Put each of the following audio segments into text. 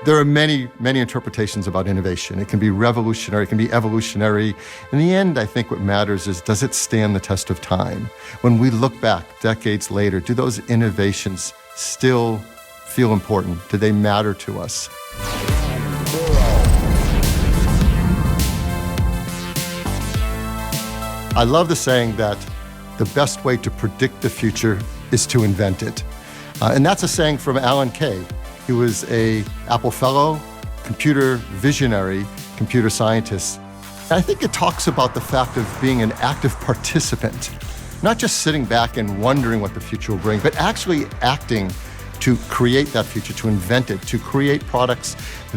There are many, many interpretations about innovation. It can be revolutionary, it can be evolutionary. In the end, I think what matters is, does it stand the test of time? When we look back decades later, do those innovations still feel important? Do they matter to us? I love the saying that the best way to predict the future is to invent it. And that's a saying from Alan Kay. He was an Apple Fellow, computer visionary, computer scientist. And I think it talks about the fact of being an active participant, not just sitting back and wondering what the future will bring, but actually acting to create that future, to invent it, to create products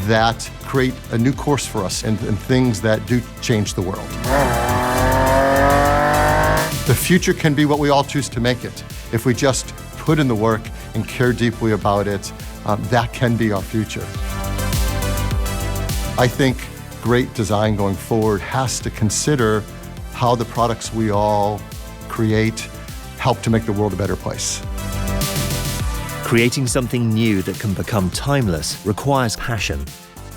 that create a new course for us and things that do change the world. The future can be what we all choose to make it. If we just put in the work and care deeply about it, that can be our future. I think great design going forward has to consider how the products we all create help to make the world a better place. Creating something new that can become timeless requires passion.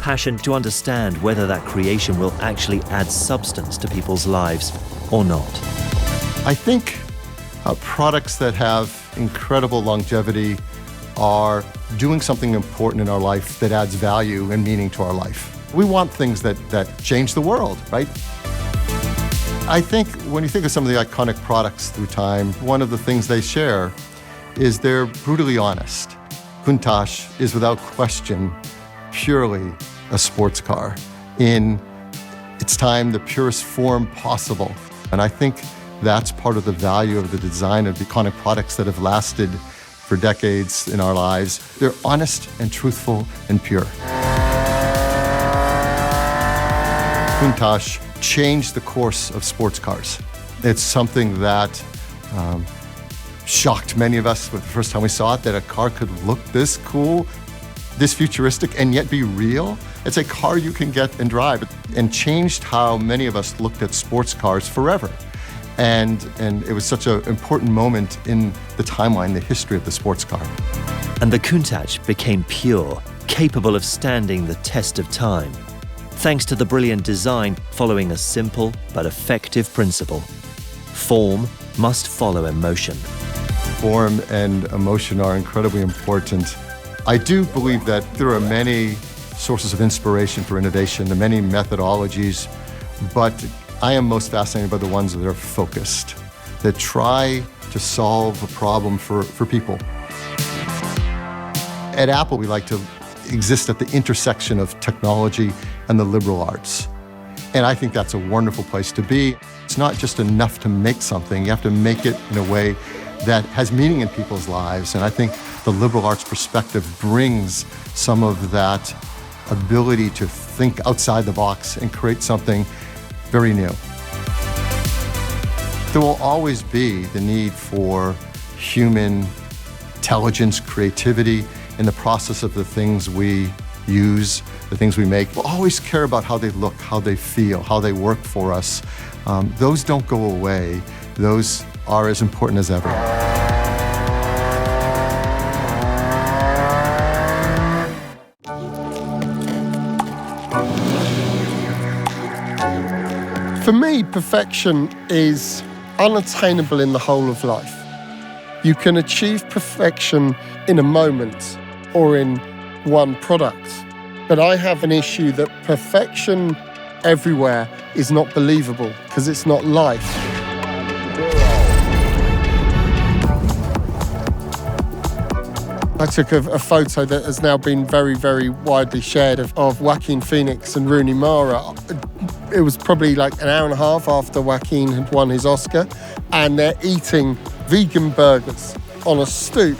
Passion to understand whether that creation will actually add substance to people's lives or not. I think products that have incredible longevity are doing something important in our life that adds value and meaning to our life. We want things that change the world, right? I think when you think of some of the iconic products through time, one of the things they share is they're brutally honest. Countach is without question purely a sports car in its time, the purest form possible. And I think that's part of the value of the design of the iconic products that have lasted for decades in our lives. They're honest and truthful and pure. Countach changed the course of sports cars. It's something that shocked many of us the first time we saw it, that a car could look this cool, this futuristic, and yet be real. It's a car you can get and drive, and changed how many of us looked at sports cars forever. And it was such an important moment in the timeline, the history of the sports car. And the Countach became pure, capable of standing the test of time, thanks to the brilliant design following a simple but effective principle. Form must follow emotion. Form and emotion are incredibly important. I do believe that there are many sources of inspiration for innovation, and many methodologies, but I am most fascinated by the ones that are focused, that try to solve a problem for people. At Apple, we like to exist at the intersection of technology and the liberal arts. And I think that's a wonderful place to be. It's not just enough to make something, you have to make it in a way that has meaning in people's lives. And I think the liberal arts perspective brings some of that ability to think outside the box and create something very new. There will always be the need for human intelligence, creativity in the process of the things we use, the things we make. We'll always care about how they look, how they feel, how they work for us. Those don't go away. Those are as important as ever. For me, perfection is unattainable in the whole of life. You can achieve perfection in a moment or in one product. But I have an issue that perfection everywhere is not believable because it's not life. I took a photo that has now been very, very widely shared of Joaquin Phoenix and Rooney Mara. It was probably like an hour and a half after Joaquin had won his Oscar, and they're eating vegan burgers on a stoop.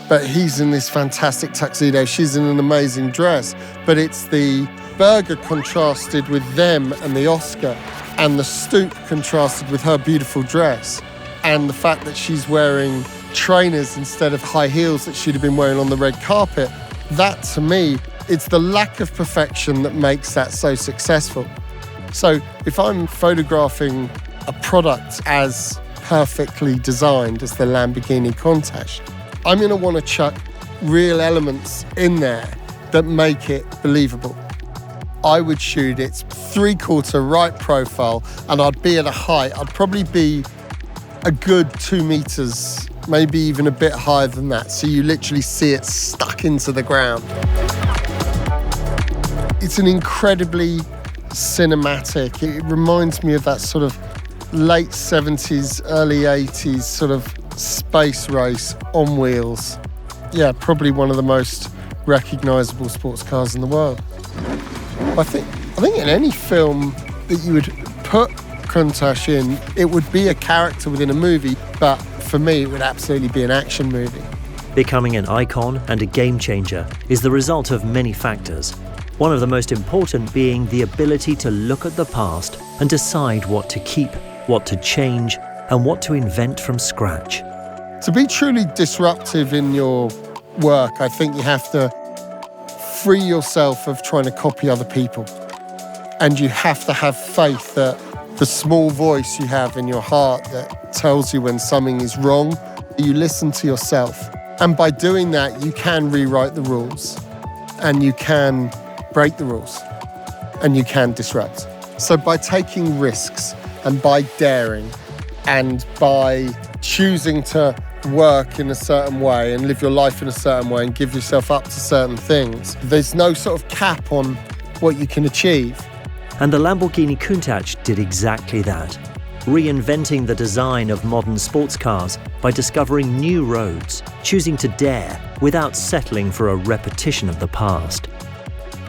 But he's in this fantastic tuxedo, she's in an amazing dress, but it's the burger contrasted with them and the Oscar, and the stoop contrasted with her beautiful dress, and the fact that she's wearing trainers instead of high heels that she'd have been wearing on the red carpet. That, to me, it's the lack of perfection that makes that so successful. So if I'm photographing a product as perfectly designed as the Lamborghini Countach, I'm going to want to chuck real elements in there that make it believable. I would shoot its 3/4 right profile, and I'd be at a height. I'd probably be a good 2 meters, maybe even a bit higher than that. So you literally see it stuck into the ground. It's an incredibly cinematic. It reminds me of that sort of late 70s, early 80s sort of space race on wheels. Yeah, probably one of the most recognizable sports cars in the world. I think in any film that you would put Countach in, it would be a character within a movie, but for me, it would absolutely be an action movie. Becoming an icon and a game changer is the result of many factors. One of the most important being the ability to look at the past and decide what to keep, what to change, and what to invent from scratch. To be truly disruptive in your work, I think you have to free yourself of trying to copy other people. And you have to have faith that the small voice you have in your heart that tells you when something is wrong, you listen to yourself. And by doing that, you can rewrite the rules, and you can break the rules, and you can disrupt. So by taking risks, and by daring, and by choosing to work in a certain way and live your life in a certain way and give yourself up to certain things, there's no sort of cap on what you can achieve. And the Lamborghini Countach did exactly that, reinventing the design of modern sports cars by discovering new roads, choosing to dare without settling for a repetition of the past.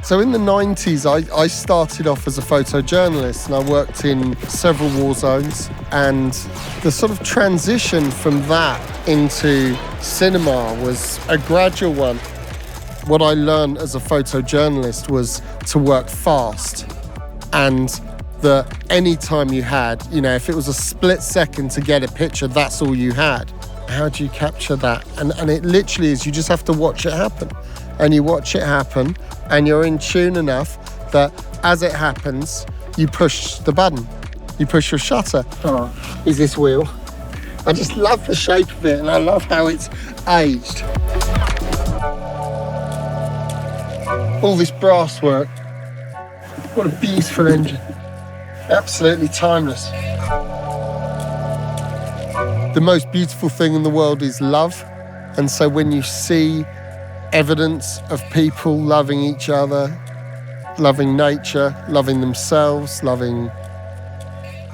So in the 90s, I started off as a photojournalist, and I worked in several war zones, and the sort of transition from that into cinema was a gradual one. What I learned as a photojournalist was to work fast, and that any time you had, if it was a split second to get a picture, that's all you had. How do you capture that? And it literally is, you just have to watch it happen. And you watch it happen, and you're in tune enough that as it happens, you push the button. You push your shutter. Oh, is this wheel? I just love the shape of it, and I love how it's aged. All this brass work. What a beautiful engine. Absolutely timeless. The most beautiful thing in the world is love. And so when you see evidence of people loving each other, loving nature, loving themselves, loving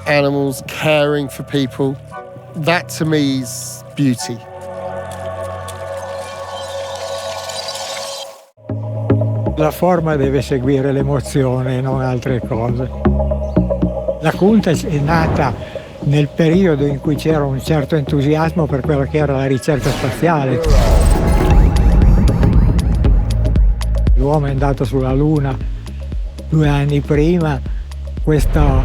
animals, caring for people, that to me is beauty. La forma deve seguire l'emozione e non altre cose. La Countach è nata nel periodo in cui c'era un certo entusiasmo per quello che era la ricerca spaziale. L'uomo è andato sulla Luna 2 anni prima, questo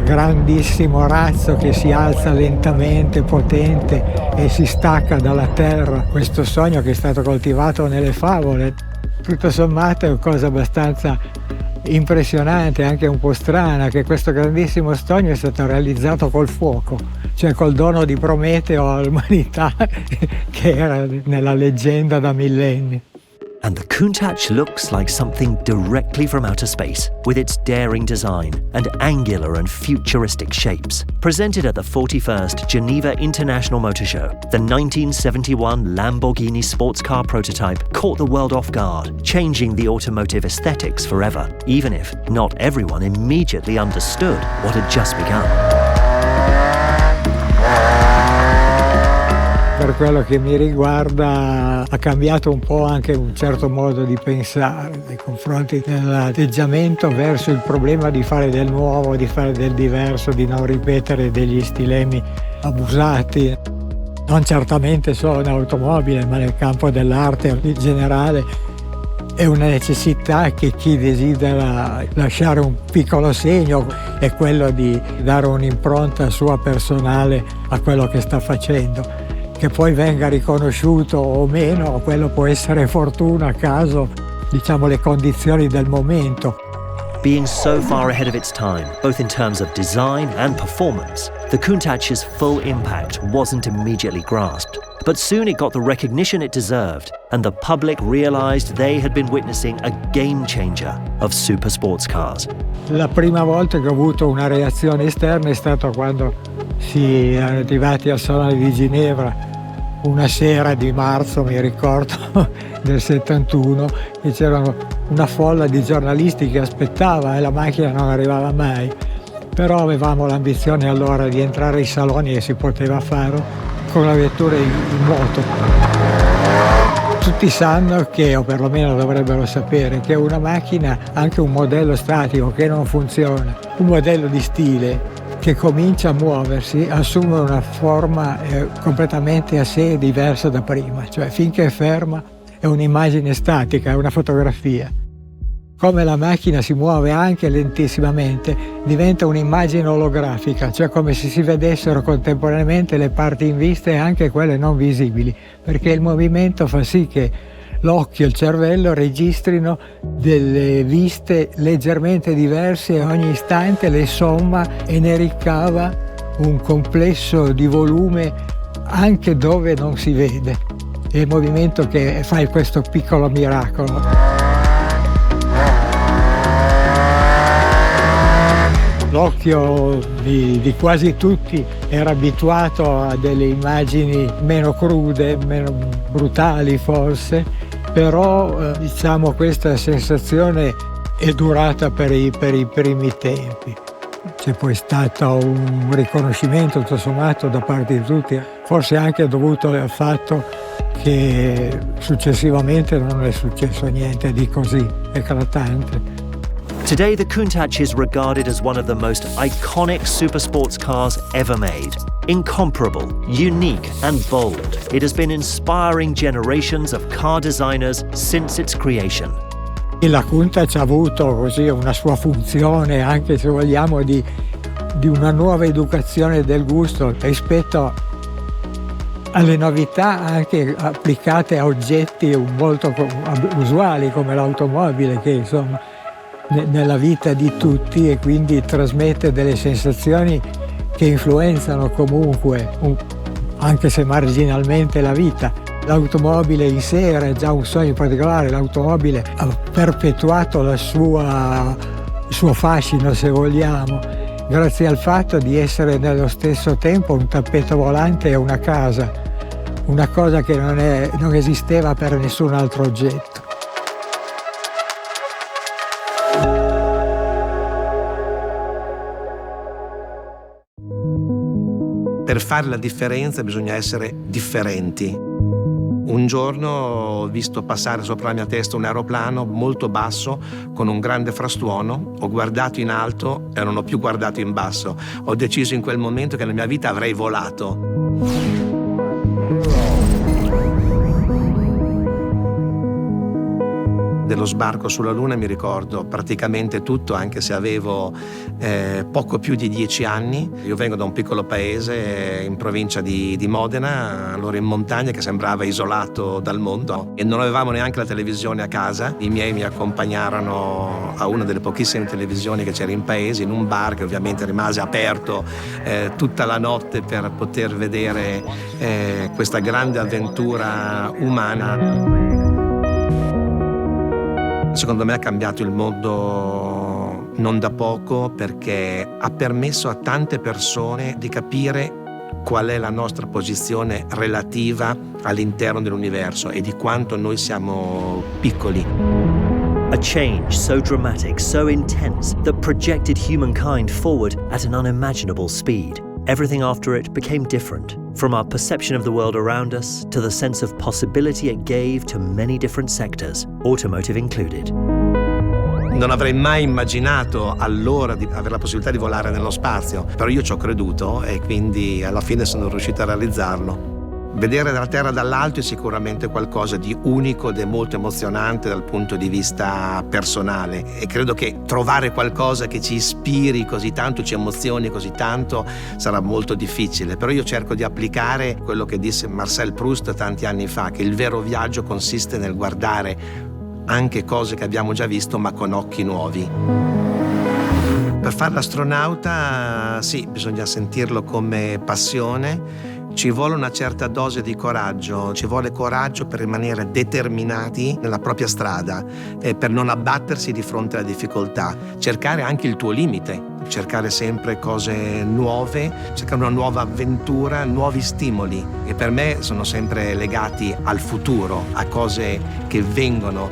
grandissimo razzo che si alza lentamente, potente e si stacca dalla Terra, questo sogno che è stato coltivato nelle favole. Tutto sommato è una cosa abbastanza impressionante, anche un po' strana, che questo grandissimo sogno è stato realizzato col fuoco, cioè col dono di Prometeo all'umanità che era nella leggenda da millenni. And the Countach looks like something directly from outer space, with its daring design and angular and futuristic shapes. Presented at the 41st Geneva International Motor Show, the 1971 Lamborghini sports car prototype caught the world off guard, changing the automotive aesthetics forever, even if not everyone immediately understood what had just begun. Per quello che mi riguarda ha cambiato un po' anche un certo modo di pensare nei confronti dell'atteggiamento verso il problema di fare del nuovo, di fare del diverso, di non ripetere degli stilemi abusati, non certamente solo in automobile ma nel campo dell'arte in generale. È una necessità che chi desidera lasciare un piccolo segno è quello di dare un'impronta sua personale a quello che sta facendo. Che poi venga riconosciuto o meno, quello può essere fortuna, caso, le condizioni del momento. Being so far ahead of its time, both in terms of design and performance, the Countach's full impact wasn't immediately grasped. But soon it got the recognition it deserved, and the public realized they had been witnessing a game changer of super sports cars. La prima volta che ho avuto una reazione esterna è stato quando si è arrivati al Salone di Ginevra una sera di marzo, mi ricordo, del 71, e c'era una folla di giornalisti che aspettava e la macchina non arrivava mai. Però avevamo l'ambizione allora di entrare ai saloni e si poteva fare con la vettura in moto. Tutti sanno che, o perlomeno dovrebbero sapere, che una macchina, anche un modello statico che non funziona, un modello di stile che comincia a muoversi, assume una forma completamente a sé diversa da prima. Cioè, finché è ferma è un'immagine statica, è una fotografia. Come la macchina si muove anche lentissimamente, diventa un'immagine olografica, cioè come se si vedessero contemporaneamente le parti in vista e anche quelle non visibili, perché il movimento fa sì che l'occhio e il cervello registrino delle viste leggermente diverse e ogni istante le somma e ne ricava un complesso di volume anche dove non si vede. È il movimento che fa questo piccolo miracolo. L'occhio di quasi tutti era abituato a delle immagini meno crude, meno brutali forse, però diciamo questa sensazione è durata per i primi tempi. C'è poi stato un riconoscimento tutto sommato da parte di tutti, forse anche dovuto al fatto che successivamente non è successo niente di così eclatante. Today, the Countach is regarded as one of the most iconic supersports cars ever made. Incomparable, unique and bold, it has been inspiring generations of car designers since its creation. La Countach ha avuto così una sua funzione, anche se vogliamo, di una nuova educazione del gusto rispetto alle novità anche applicate a oggetti molto usuali come l'automobile, che insomma nella vita di tutti, e quindi trasmette delle sensazioni che influenzano comunque, anche se marginalmente, la vita. L'automobile in sé era già un sogno particolare, l'automobile ha perpetuato il suo fascino, se vogliamo, grazie al fatto di essere nello stesso tempo un tappeto volante e una casa, una cosa che non esisteva per nessun altro oggetto. Per fare la differenza bisogna essere differenti. Un giorno ho visto passare sopra la mia testa un aeroplano molto basso con un grande frastuono, ho guardato in alto e non ho più guardato in basso. Ho deciso in quel momento che nella mia vita avrei volato. Dello sbarco sulla Luna mi ricordo praticamente tutto, anche se avevo poco più di 10 anni. Io vengo da un piccolo paese in provincia di Modena, allora in montagna, che sembrava isolato dal mondo, e non avevamo neanche la televisione a casa. I miei mi accompagnarono a una delle pochissime televisioni che c'era in paese, in un bar che ovviamente rimase aperto tutta la notte per poter vedere questa grande avventura umana. Secondo me ha cambiato il mondo non da poco, perché ha permesso a tante persone di capire qual è la nostra posizione relativa all'interno dell'universo e di quanto noi siamo piccoli. A change so dramatic, so intense, that projected humankind forward at an unimaginable speed. Everything after it became different, from our perception of the world around us to the sense of possibility it gave to many different sectors, automotive included. Non avrei mai immaginato allora di avere la possibilità di volare nello spazio, però io ci ho creduto e quindi alla fine sono riuscito a realizzarlo. Vedere la Terra dall'alto è sicuramente qualcosa di unico ed è molto emozionante dal punto di vista personale, e credo che trovare qualcosa che ci ispiri così tanto, ci emozioni così tanto, sarà molto difficile. Però io cerco di applicare quello che disse Marcel Proust tanti anni fa, che il vero viaggio consiste nel guardare anche cose che abbiamo già visto ma con occhi nuovi. Per fare l'astronauta sì, bisogna sentirlo come passione Ci vuole una certa dose di coraggio, ci vuole coraggio per rimanere determinati nella propria strada e per non abbattersi di fronte alla difficoltà, cercare anche il tuo limite, cercare sempre cose nuove, cercare una nuova avventura, nuovi stimoli che per me sono sempre legati al futuro, a cose che vengono.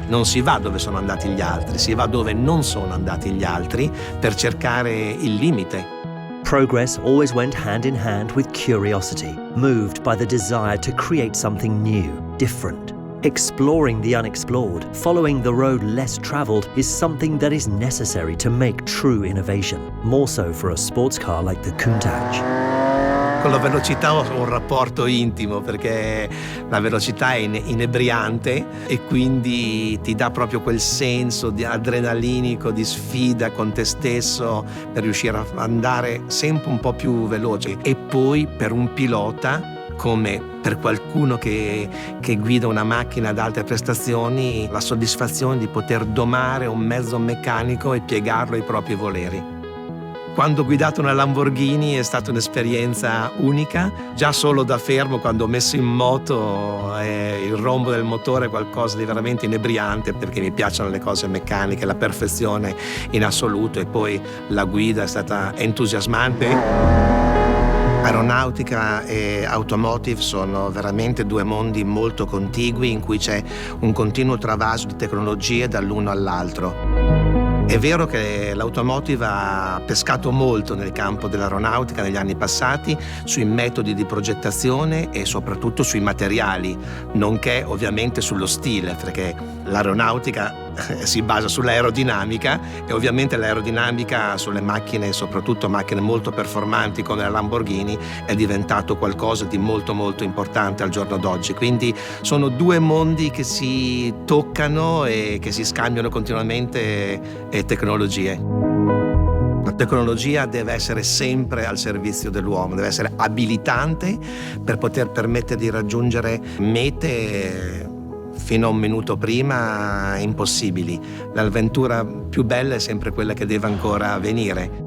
Non si va dove sono andati gli altri, si va dove non sono andati gli altri per cercare il limite. Progress always went hand in hand with curiosity, moved by the desire to create something new, different. Exploring the unexplored, following the road less traveled, is something that is necessary to make true innovation, more so for a sports car like the Countach. Con la velocità ho un rapporto intimo perché la velocità è inebriante e quindi ti dà proprio quel senso di adrenalinico, di sfida con te stesso per riuscire a andare sempre un po' più veloce. E poi per un pilota, come per qualcuno che guida una macchina ad alte prestazioni, la soddisfazione di poter domare un mezzo meccanico e piegarlo ai propri voleri. Quando ho guidato una Lamborghini è stata un'esperienza unica, già solo da fermo quando ho messo in moto il rombo del motore è qualcosa di veramente inebriante perché mi piacciono le cose meccaniche, la perfezione in assoluto e poi la guida è stata entusiasmante. Aeronautica e automotive sono veramente due mondi molto contigui in cui c'è un continuo travaso di tecnologie dall'uno all'altro. È vero che l'automotive ha pescato molto nel campo dell'aeronautica negli anni passati sui metodi di progettazione e soprattutto sui materiali, nonché ovviamente sullo stile, perché l'aeronautica si basa sull'aerodinamica e ovviamente l'aerodinamica sulle macchine, soprattutto macchine molto performanti come la Lamborghini, è diventato qualcosa di molto molto importante al giorno d'oggi. Quindi sono due mondi che si toccano e che si scambiano continuamente tecnologie. La tecnologia deve essere sempre al servizio dell'uomo, deve essere abilitante per poter permettere di raggiungere mete fino a un minuto prima impossibili. L'avventura più bella è sempre quella che deve ancora venire.